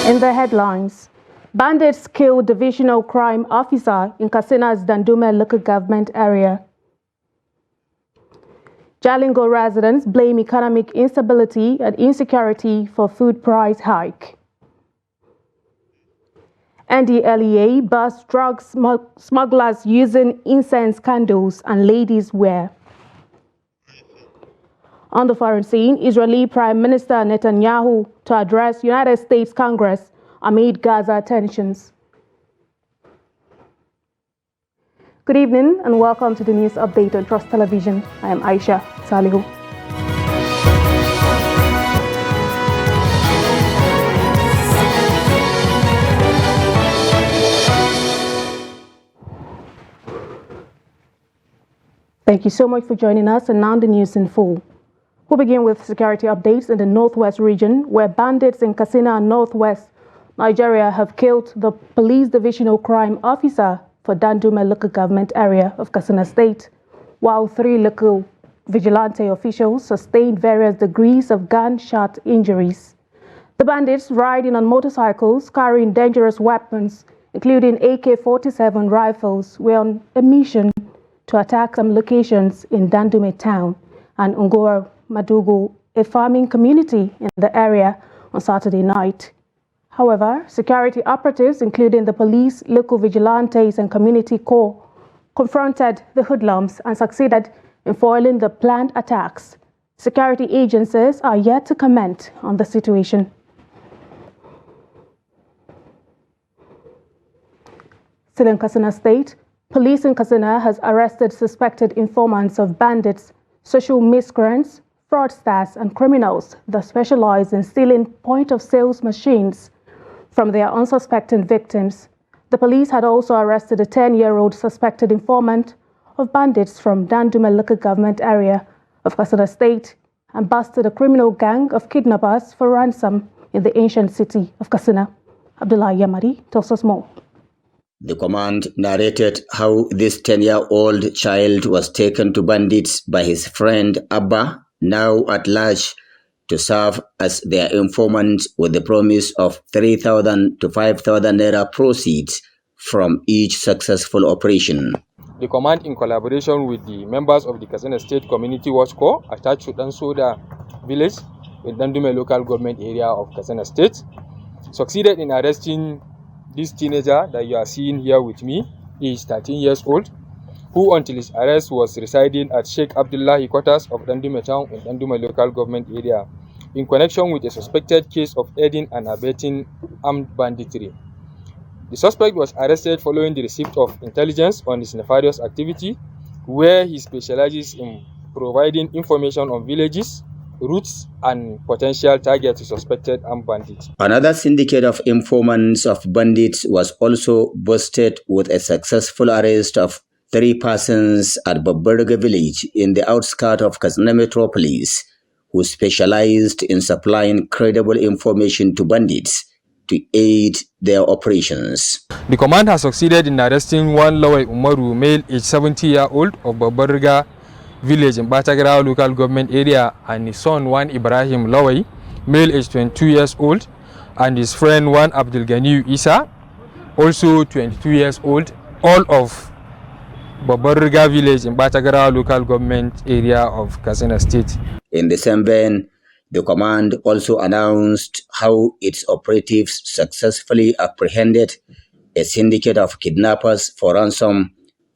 In the headlines, bandits kill divisional crime officer in Katsina's Dandume local government area. Jalingo residents blame economic instability and insecurity for food price hike. NDLEA busts drug smugglers using incense candles and ladies' wear. On the foreign scene, Israeli Prime Minister Netanyahu to address United States Congress amid Gaza tensions. Good evening and welcome to the news update on Trust Television. I am Aisha Salihu. Thank you so much for joining us, and now the news in full. We'll begin with security updates in the Northwest region, where bandits in Katsina, Northwest Nigeria, have killed the police divisional crime officer for Dandume local government area of Katsina State, while 3 local vigilante officials sustained various degrees of gunshot injuries. The bandits, riding on motorcycles carrying dangerous weapons, including AK-47 rifles, were on a mission to attack some locations in Dandume town and Ungora Madugu, a farming community in the area, on Saturday night. However, security operatives, including the police, local vigilantes and community corps, confronted the hoodlums and succeeded in foiling the planned attacks. Security agencies are yet to comment on the situation. Still in Katsina State, police in Katsina has arrested suspected informants of bandits, social miscreants, fraudsters and criminals that specialize in stealing point-of-sales machines from their unsuspecting victims. The police had also arrested a 10-year-old suspected informant of bandits from Dandume local government area of Katsina State and busted a criminal gang of kidnappers for ransom in the ancient city of Katsina. Abdullah Yamari tells us more. The command narrated how this 10-year-old child was taken to bandits by his friend Abba, now at large, to serve as their informant with the promise of 3,000 to 5,000 naira proceeds from each successful operation. The command, in collaboration with the members of the Katsina State Community Watch Corps attached to Dansoda village in Dandume local government area of Katsina State, succeeded in arresting this teenager that you are seeing here with me. He is 13 years old, who until his arrest was residing at Sheikh Abdullahi quarters of Dandume town in Dandume local government area in connection with a suspected case of aiding and abetting armed banditry. The suspect was arrested following the receipt of intelligence on his nefarious activity, where he specializes in providing information on villages, routes and potential targets to suspected armed bandits. Another syndicate of informants of bandits was also busted with a successful arrest of 3 persons at Babarga village in the outskirts of Katsina metropolis, who specialized in supplying credible information to bandits to aid their operations. The command has succeeded in arresting one Lawai Umaru, male aged 70-year-old of Babarga village in Batagara local government area, and his son one Ibrahim Lawai, male aged 22 years old, and his friend one Abdul Ghani Isa, also 22 years old, all of Babarga village in Batagara local government area of Katsina State. In the same vein, the command also announced how its operatives successfully apprehended a syndicate of kidnappers for ransom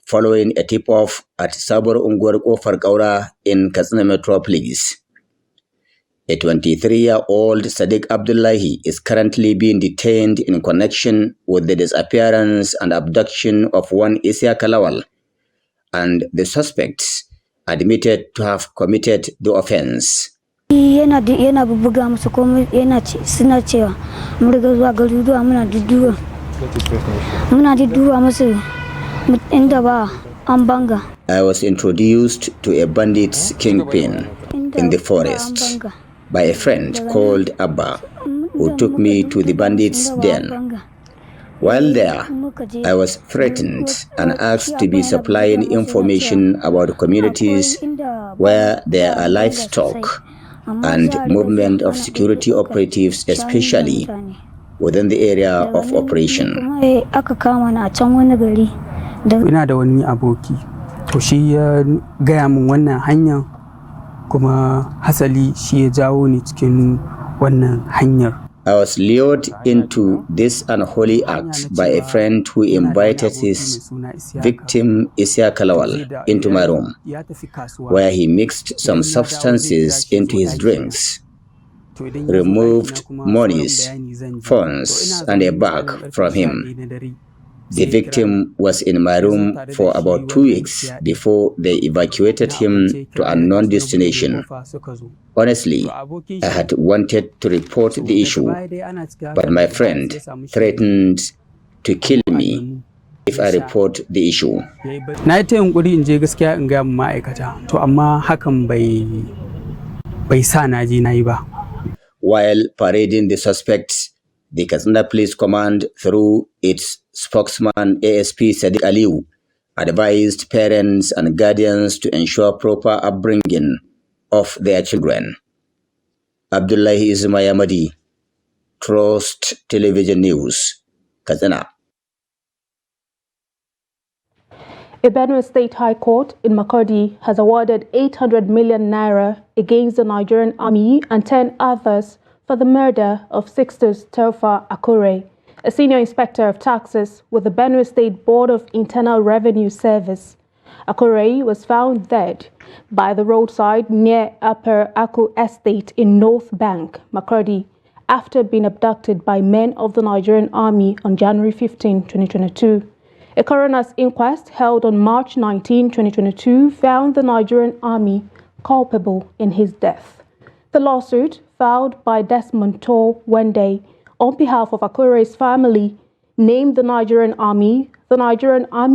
following a tip-off at Sabur Ungwar Farkaura in Katsina metropolis. A 23-year-old Sadiq Abdullahi is currently being detained in connection with the disappearance and abduction of one Isya Kalawal, and the suspects admitted to have committed the offense. I was introduced to a bandit's kingpin in the forest by a friend called Abba, who took me to the bandits' den. While there, I was threatened and asked to be supplying information about communities where there are livestock and movement of security operatives especially. within the area of operation. Ina da wani aboki, to shi ya gaya min wannan hanyar, kuma hasali shi ya jawo ni cikin wannan hanyar. I was lured into this unholy act by a friend who invited his victim Isya Kalawal into my room, where he mixed some substances into his drinks, removed monies, phones, and a bag from him. The victim was in my room for about 2 weeks before they evacuated him to an unknown destination. Honestly, I had wanted to report the issue, but my friend threatened to kill me if I report the issue. Na yi ta yunkuri in je gaskiya in gaya ma'aikata, to amma hakan bai sa na je na yi ba. While parading the suspects, the Katsina Police Command, through its spokesman ASP Sadiq Aliu, advised parents and guardians to ensure proper upbringing of their children. Abdullahi Ismayamadi, Trust Television News, Katsina. A Benue State High Court in Makurdi has awarded 800 million naira against the Nigerian army and 10 others for the murder of Sixtus Telfa Akure, a senior inspector of taxes with the Benue State Board of Internal Revenue Service. Akure was found dead by the roadside near Upper Aku Estate in North Bank, Makurdi, after being abducted by men of the Nigerian army on January 15, 2022. A coroner's inquest held on March 19, 2022 found the Nigerian army culpable in his death. The lawsuit, filed by Desmond Tor Wende on behalf of Akure's family, named the Nigerian Army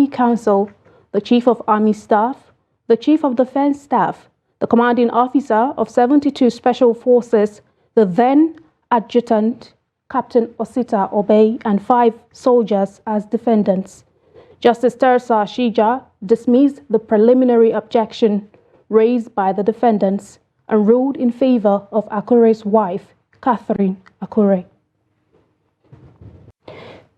Council, the Chief of Army Staff, the Chief of Defense Staff, the Commanding Officer of 72 Special Forces, the then Adjutant, Captain Osita Obey, and 5 soldiers as defendants. Justice Tersa Shija dismissed the preliminary objection raised by the defendants and ruled in favor of Akure's wife, Catherine Akure.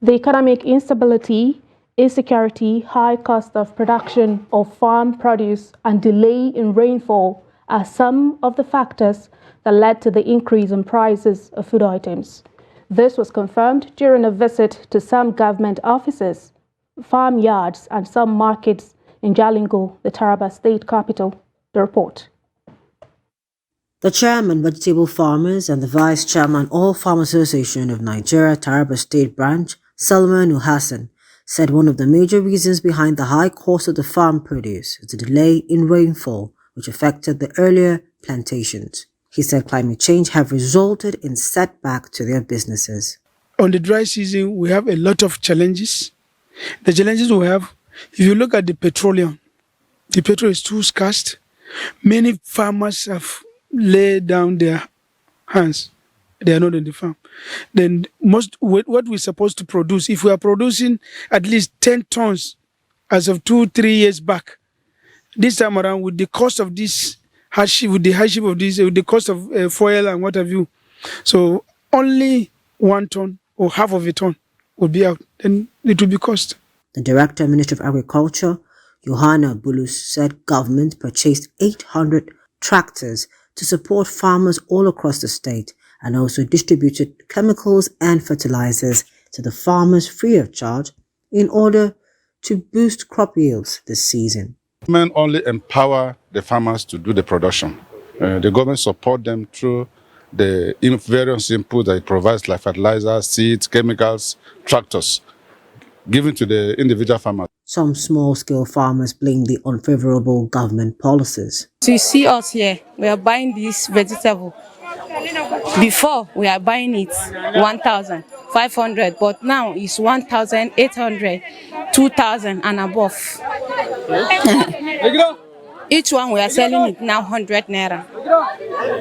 The economic instability, insecurity, high cost of production of farm produce, and delay in rainfall are some of the factors that led to the increase in prices of food items. This was confirmed during a visit to some government offices, farm yards, and some markets in Jalingo, the Taraba state capital. The report. The chairman, Vegetable Farmers, and the vice chairman, All Farm Association of Nigeria, Taraba State Branch, Salman Hassan, said one of the major reasons behind the high cost of the farm produce is the delay in rainfall, which affected the earlier plantations. He said climate change have resulted in setback to their businesses. On the dry season, we have a lot of challenges. The challenges we have, if you look at the petroleum, the petrol is too scarce. Many farmers have laid down their hands. They are not in the farm. Then what we're supposed to produce, if we are producing at least 10 tons as of 2-3 years back, this time around with the cost of this hardship, with the cost of fuel and what have you, so only 1 ton or half of a ton will be out, then it will be cost. The Director, Ministry of Agriculture, Johanna Bulus, said government purchased 800 tractors to support farmers all across the state and also distributed chemicals and fertilizers to the farmers free of charge in order to boost crop yields this season. Government only empower the farmers to do the production. The government support them through the various inputs that it provides, like fertilizers, seeds, chemicals, tractors, given to the individual farmers. Some small-scale farmers blame the unfavorable government policies. So you see us here, we are buying this vegetable. Before, we are buying it 1,500, but now it's 1,800, 2,000 and above. Each one we are selling it now 100 naira.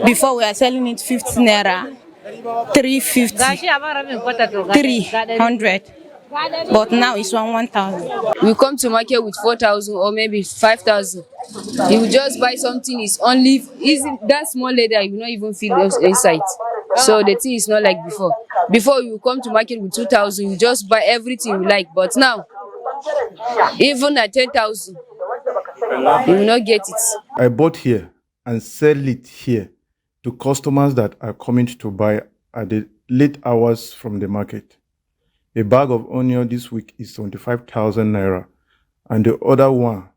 Before we are selling it 50 naira, 350, 300. But now it's 1,000. We come to market with 4,000 or maybe 5,000. You just buy something, it's only easy, that small leather, you will not even feel inside. So the thing is not like before. Before you come to market with 2,000, you just buy everything you like. But now, even at 10,000, you will not get it. I bought here and sell it here to customers that are coming to buy at the late hours from the market. A bag of onion this week is 75,000 naira, and the other one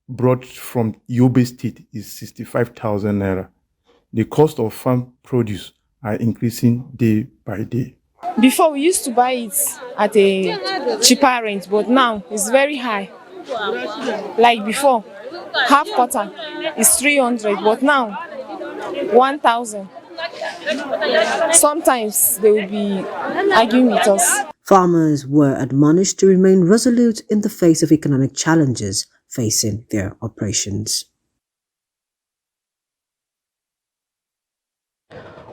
brought from Yobe State is 65,000 naira. The cost of farm produce are increasing day by day. Before we used to buy it at a cheaper rate, but now it's very high. Like before, half quarter is 300, but now 1,000. Sometimes they will be arguing with us. Farmers were admonished to remain resolute in the face of economic challenges facing their operations.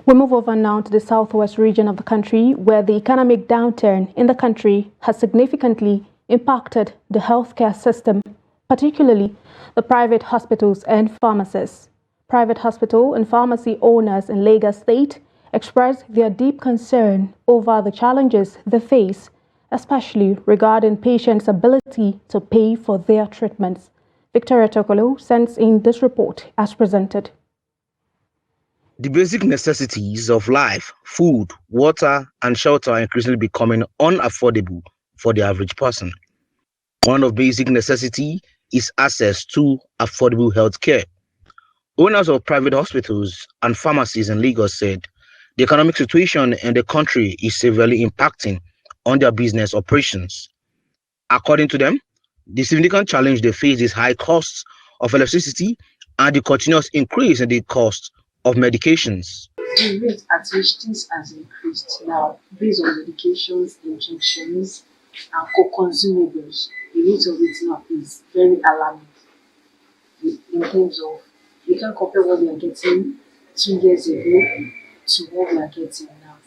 We move over now to the southwest region of the country, where the economic downturn in the country has significantly impacted the healthcare system, particularly the private hospitals and pharmacies. Private hospital and pharmacy owners in Lagos State expressed their deep concern over the challenges they face, especially regarding patients' ability to pay for their treatments. Victoria Tokolo sends in this report as presented. The basic necessities of life, food, water, and shelter are increasingly becoming unaffordable for the average person. One of basic necessity is access to affordable health care. Owners of private hospitals and pharmacies in Lagos said the economic situation in the country is severely impacting on their business operations. According to them, the significant challenge they face is high costs of electricity and the continuous increase in the cost of medications. The rate at which this has increased now, based on medications, injections, and co-consumables, the rate of it now is very alarming. In terms of, we can compare what we are getting 2 years ago to what we are getting now.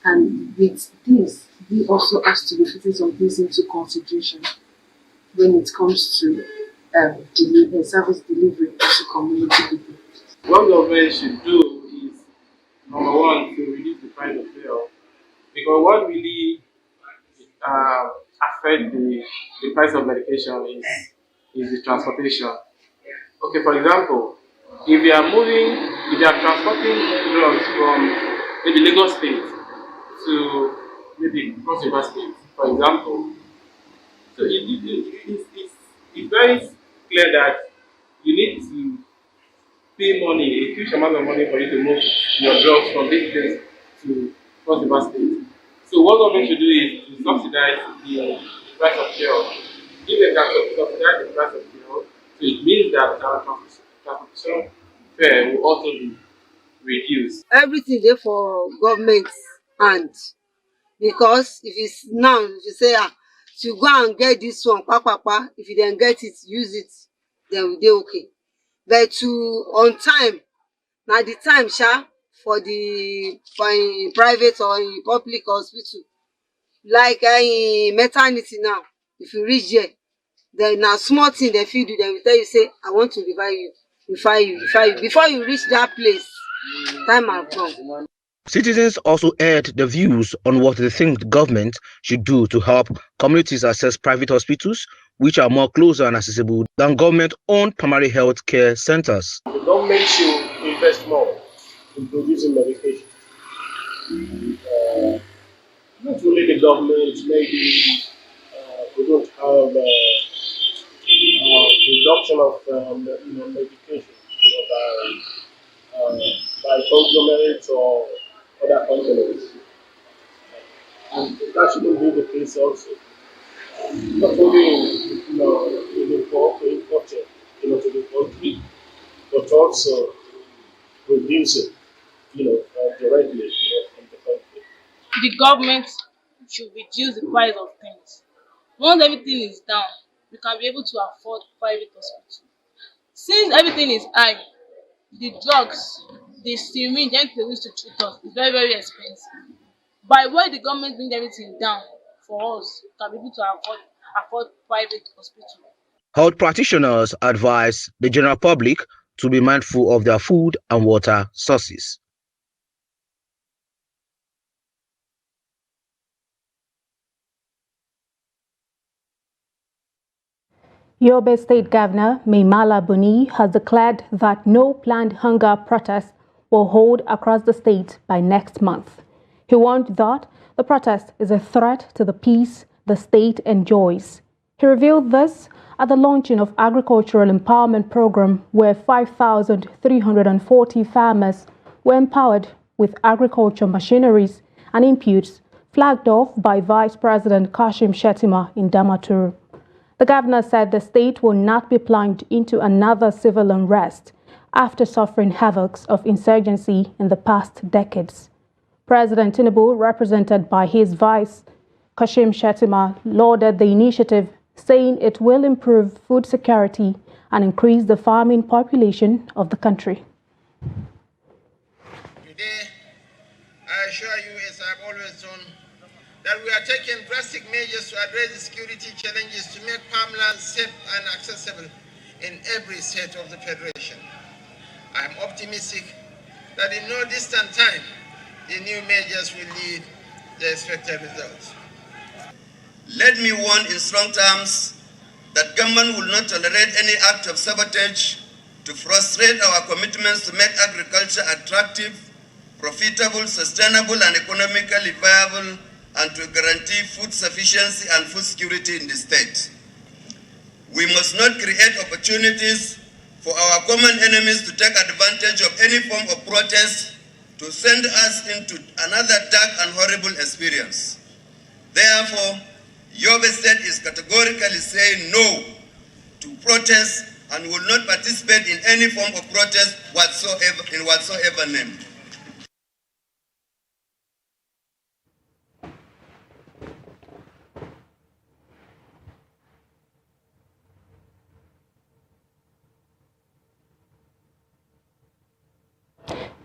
And with this, we also have to be putting some things into consideration when it comes to service delivery to community people. What government should do is, number one, to reduce the price of fuel, because what really affect the price of medication is the transportation. Okay, for example, if you are transporting drugs from maybe Lagos State to maybe Cross River State, for example, so it's very clear that you need to pay money, a huge amount of money for you to move your drugs from this place to Cross River State. So what government should do is to subsidize the price of fuel. If they can subsidize the price of fuel, so it means that our transportation fare will also be reduced. Everything there for government hand, because if it's now, if you say to go and get this one, if you then get it, use it, then we dey okay. But to on time, now the time for in private or in public hospital, like in maternity now, if you reach there, then now small thing they feed you, then we tell you say, I want to revive you. Before you reach that place, time has gone. Citizens also aired the views on what they think the government should do to help communities access private hospitals, which are more closer and accessible than government-owned primary health care centers. The government should invest more in producing medication. Not only the government, maybe we don't have production of medication by conglomerates or other companies. And that shouldn't be the case also. Not only importing to the country, but also producing directly from the country. The government should reduce the price of things. Once everything is down, we can be able to afford private hospitals. Since everything is high, the drugs, the syringe, anything they use to treat us is very, very expensive. By why the government bring everything down for us, we can be able to afford private hospitals. Health practitioners advise the general public to be mindful of their food and water sources. Yobe State Governor Maimala Buni has declared that no planned hunger protests will hold across the state by next month. He warned that the protest is a threat to the peace the state enjoys. He revealed this at the launching of Agricultural Empowerment Program, where 5,340 farmers were empowered with agriculture machineries and inputs, flagged off by Vice President Kashim Shettima in Damaturu. The governor said the state will not be plunged into another civil unrest after suffering havocs of insurgency in the past decades. President Tinubu, represented by his vice, Kashim Shettima, lauded the initiative, saying it will improve food security and increase the farming population of the country. Today, I assure you, as I've always done, that we are taking drastic measures to address the security challenges to make farmland safe and accessible in every state of the Federation. I am optimistic that in no distant time, the new measures will lead the expected results. Let me warn in strong terms that government will not tolerate any act of sabotage to frustrate our commitments to make agriculture attractive, profitable, sustainable, and economically viable, and to guarantee food sufficiency and food security in the state. We must not create opportunities for our common enemies to take advantage of any form of protest to send us into another dark and horrible experience. Therefore, Yobe State is categorically saying no to protest and will not participate in any form of protest in whatsoever name.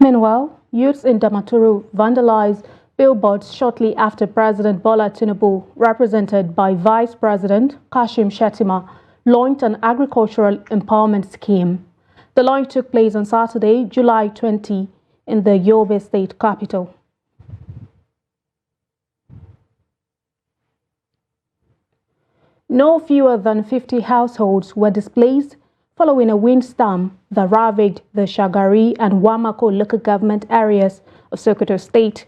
Meanwhile, youths in Damaturu vandalized billboards shortly after President Bola Tinubu, represented by Vice President Kashim Shettima, launched an agricultural empowerment scheme. The launch took place on Saturday, July 20, in the Yobe State capital. No fewer than 50 households were displaced following a windstorm that ravaged the Shagari and Wamako local government areas of Sokoto State.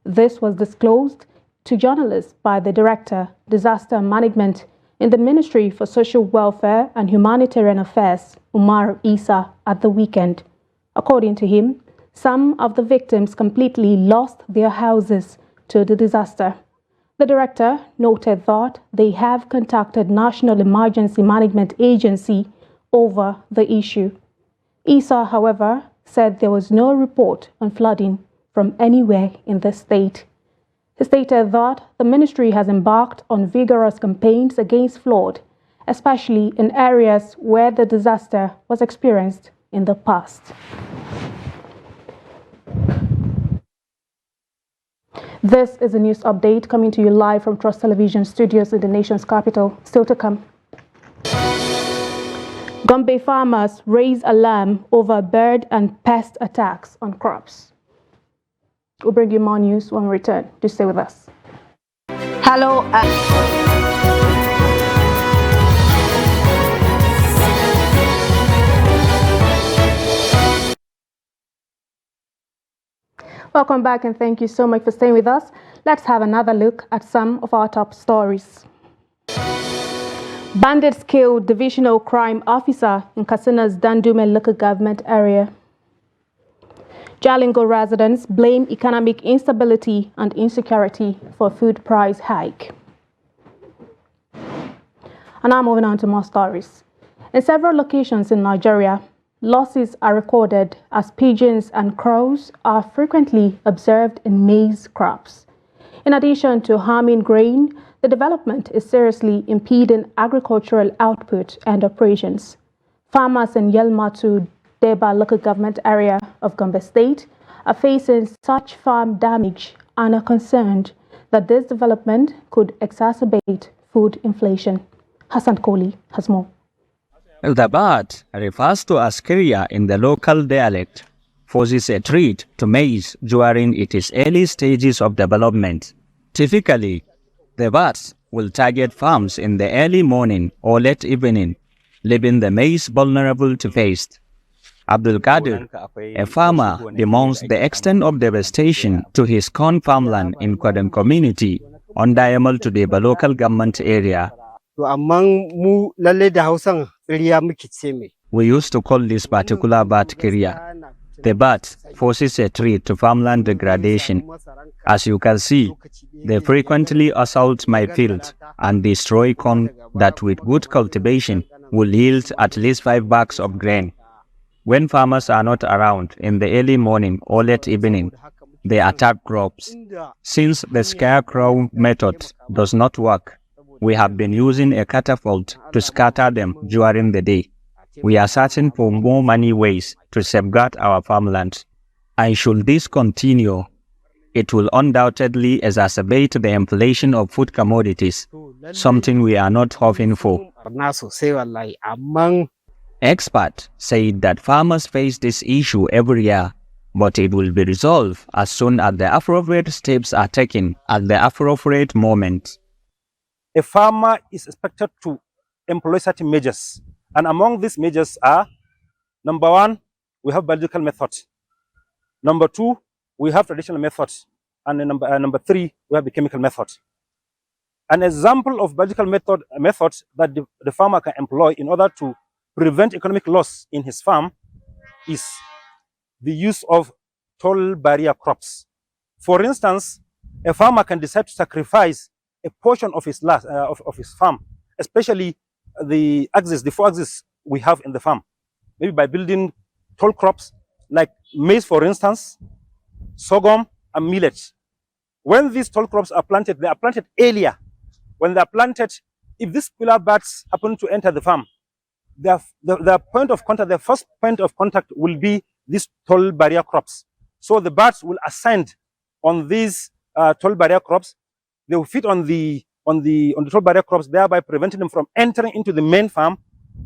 This was disclosed to journalists by the Director, Disaster Management in the Ministry for Social Welfare and Humanitarian Affairs, Umar Isa, at the weekend. According to him, some of the victims completely lost their houses to the disaster. The director noted that they have contacted National Emergency Management Agency over the issue. Isa, however, said there was no report on flooding from anywhere in the state. He stated that the ministry has embarked on vigorous campaigns against flood, especially in areas where the disaster was experienced in the past. This is a news update coming to you live from Trust Television studios in the nation's capital. Still to come. Gombe farmers raise alarm over bird and pest attacks on crops. We'll bring you more news when we return. Do stay with us. Hello. Welcome back and thank you so much for staying with us. Let's have another look at some of our top stories. Bandits killed divisional crime officer in Katsina's Dandume local government area. Jalingo residents blame economic instability and insecurity for food price hike. And now moving on to more stories. In several locations in Nigeria, losses are recorded as pigeons and crows are frequently observed in maize crops. In addition to harming grain, the development is seriously impeding agricultural output and operations. Farmers in Yelmatu Deba local government area of Gombe State are facing such farm damage and are concerned that this development could exacerbate food inflation. Hassan Koli has more. The bird, refers to as kriya in the local dialect, poses a threat to maize during its early stages of development. Typically, the birds will target farms in the early morning or late evening leaving the maize vulnerable to pest. Abdul Qadir, a farmer, demands the extent of devastation to his corn farmland in Kwadam community on Diamal to the local government area. We used to call this particular bat Kiria. The bat forces a threat to farmland degradation. As you can see, they frequently assault my field and destroy corn that with good cultivation will yield at least 5 bags of grain. When farmers are not around in the early morning or late evening, they attack crops. Since the scarecrow method does not work, we have been using a catapult to scatter them during the day. We are searching for more many ways to safeguard our farmlands. And should this continue, it will undoubtedly exacerbate the inflation of food commodities, something we are not hoping for. Experts say that farmers face this issue every year, but it will be resolved as soon as the appropriate steps are taken at the appropriate moment. A farmer is expected to employ certain measures, and among these measures are: number 1, we have biological method; number 2, we have traditional method; and number 3, we have the chemical method. An example of biological method that the farmer can employ in order to prevent economic loss in his farm is the use of tall barrier crops. For instance, a farmer can decide to sacrifice a portion of his farm, especially the 4 axes we have in the farm, maybe by building tall crops like maize, for instance, sorghum, and millet. When these tall crops are planted, they are planted earlier. When they are planted, if these killer bats happen to enter the farm, the first point of contact will be these tall barrier crops. So the bats will ascend on these tall barrier crops. They will feed on the tall barrier crops, thereby preventing them from entering into the main farm,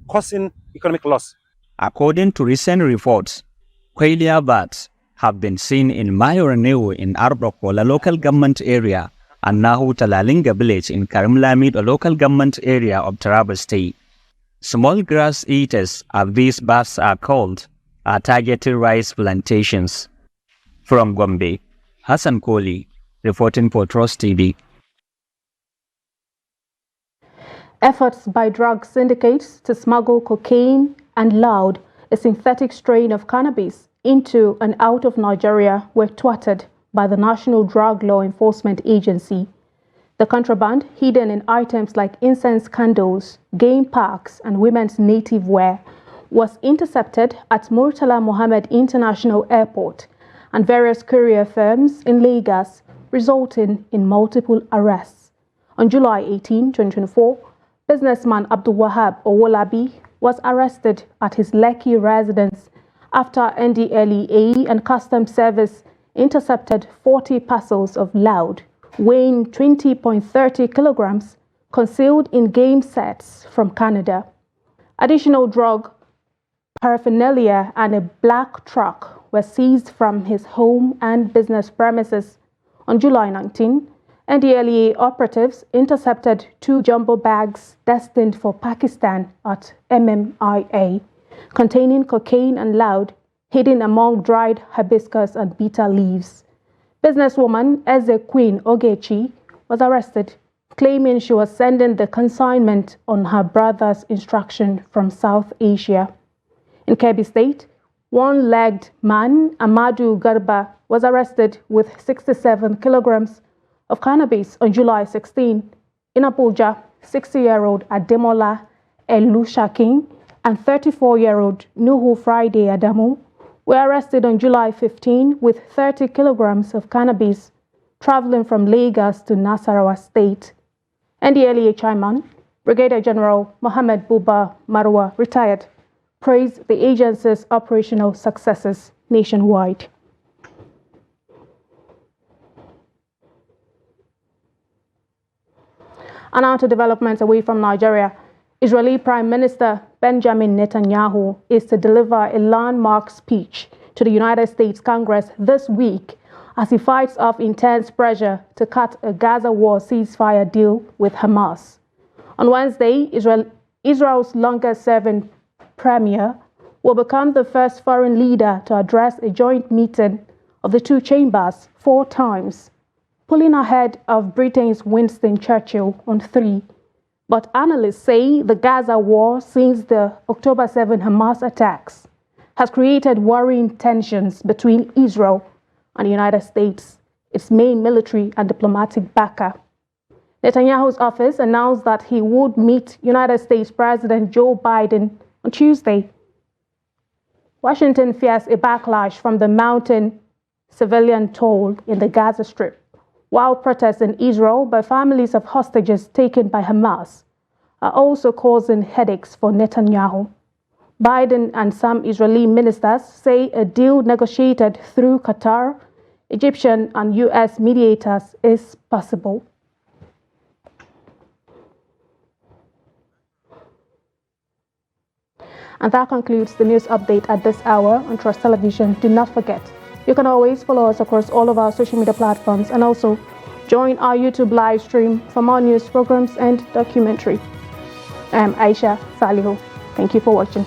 causing economic loss. According to recent reports, quail bats have been seen in Mayoraneo in Arbokola local government area and Nahu Talalinga village in Karimlamid, a local government area of Taraba State. Small grass eaters, as these bats are called, are targeting rice plantations. From Gombe, Hassan Koli, reporting for Trust TV. Efforts by drug syndicates to smuggle cocaine and loud, a synthetic strain of cannabis, into and out of Nigeria were thwarted by the National Drug Law Enforcement Agency. The contraband, hidden in items like incense candles, game packs, and women's native wear, was intercepted at Murtala Mohammed International Airport and various courier firms in Lagos, resulting in multiple arrests. On July 18, 2024, businessman Abdul Wahab Owolabi was arrested at his Lekki residence after NDLEA and Customs Service intercepted 40 parcels of loud, weighing 20.30 kilograms, concealed in game sets from Canada. Additional drug paraphernalia and a black truck were seized from his home and business premises. On July 19, NDLEA operatives intercepted 2 jumbo bags destined for Pakistan at MMIA, containing cocaine and loud, hidden among dried hibiscus and bitter leaves. Businesswoman Eze Queen Ogechi was arrested, claiming she was sending the consignment on her brother's instruction from South Asia. In Kebbi State, one-legged man, Amadu Garba, was arrested with 67 kilograms of cannabis on July 16. In Abuja, 60-year-old Ademola Elushakin and 34-year-old Nuhu Friday Adamu were arrested on July 15 with 30 kilograms of cannabis, traveling from Lagos to Nasarawa State. NDLEA chairman, Brigadier General Mohammed Buba Marwa, retired, praised the agency's operational successes nationwide. And now to developments away from Nigeria. Israeli Prime Minister Benjamin Netanyahu is to deliver a landmark speech to the United States Congress this week as he fights off intense pressure to cut a Gaza war ceasefire deal with Hamas. On Wednesday, Israel's longest-serving premier, will become the first foreign leader to address a joint meeting of the two chambers 4 times, pulling ahead of Britain's Winston Churchill on 3. But analysts say the Gaza war since the October 7 Hamas attacks has created worrying tensions between Israel and the United States, its main military and diplomatic backer. Netanyahu's office announced that he would meet United States President Joe Biden on Tuesday. Washington fears a backlash from the mounting civilian toll in the Gaza Strip, while protests in Israel by families of hostages taken by Hamas are also causing headaches for Netanyahu. Biden and some Israeli ministers say a deal negotiated through Qatar, Egyptian and U.S. mediators is possible. And that concludes the news update at this hour on Trust Television. Do not forget, you can always follow us across all of our social media platforms and also join our YouTube live stream for more news programs and documentary. I am Aisha Salihu. Thank you for watching.